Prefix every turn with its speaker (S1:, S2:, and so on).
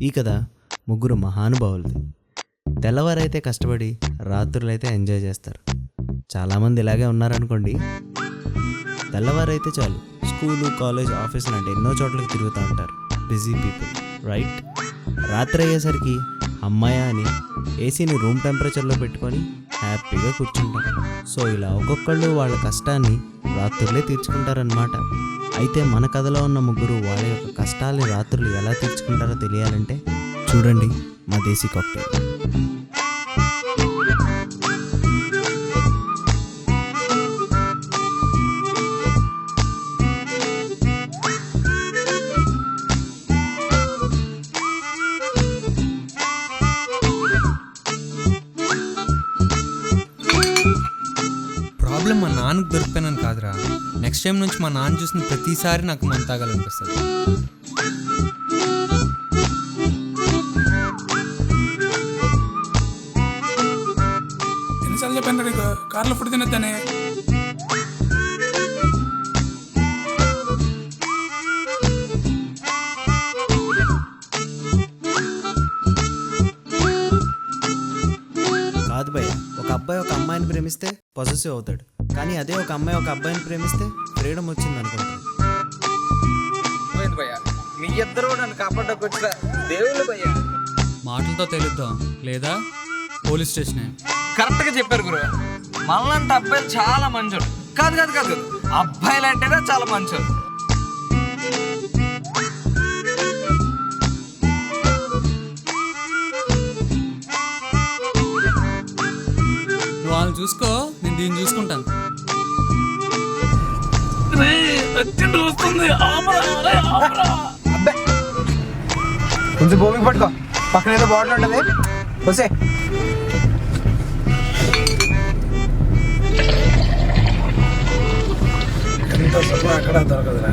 S1: ఈ కథ ముగ్గురు మహానుభావులది. తెల్లవారైతే కష్టపడి రాత్రులైతే ఎంజాయ్ చేస్తారు. చాలామంది ఇలాగే ఉన్నారనుకోండి. తెల్లవారైతే చాలు స్కూలు, కాలేజ్, ఆఫీస్ లాంటి ఎన్నో చోట్లకి తిరుగుతూ ఉంటారు. Busy people, right? రాత్రి అయ్యేసరికి అమ్మాయి అని ఏసీని రూమ్ టెంపరేచర్లో పెట్టుకొని హ్యాపీగా కూర్చుంటారు. సో ఇలా ఒక్కొక్కళ్ళు వాళ్ళ కష్టాన్ని రాత్రులే తీర్చుకుంటారనమాట. అయితే మన కథలో ఉన్న ముగ్గురు వాళ్ళ యొక్క కష్టాలని రాత్రులు ఎలా తీర్చుకుంటారో తెలియాలంటే చూడండి మా దేశీ కాక్టైల్.
S2: ప్రాబ్లం మా నాన్నకు దొరికిపోయినాను కాదురా, నెక్స్ట్ టైం నుంచి మా నాన్న చూసిన ప్రతిసారి నాకు మందు తాగాలనిపిస్తుంది.
S3: ఎన్నిసార్లు చెప్పాను నీకు కార్లో ఫుడ్ తినొద్దని?
S1: కాదు భయ్య, ఒక అబ్బాయి ఒక అమ్మాయిని ప్రేమిస్తే పొసెసివ్ అవుతాడు. కానీ అదే ఒక అమ్మాయి ఒక అబ్బాయిని ప్రేమిస్తే ఫ్రీడమ్ వచ్చింది అనుకుంటాడు.
S4: మీ ఇద్దరు నన్ను కాపాడకు వచ్చిన దేవుళ్ళు భయ్యా.
S5: మాటలతో తెలుద్దాం లేదా పోలీస్ స్టేషన్.
S4: కరెక్ట్గా చెప్పారు గురు. మనలాంటి అబ్బాయిలు చాలా మంచోడు. కాదు కాదు కాదు, అబ్బాయిలు అంటేనే చాలా మంచోడు.
S5: నువ్వు వాళ్ళని చూసుకో, నేను దీన్ని చూసుకుంటాను.
S6: కొంచెం భూమికి పట్టుకో, పక్కన ఏదో బాటిల్ ఉంటుంది వస్తే.
S3: ఎంత అక్కడ దొరకదురా.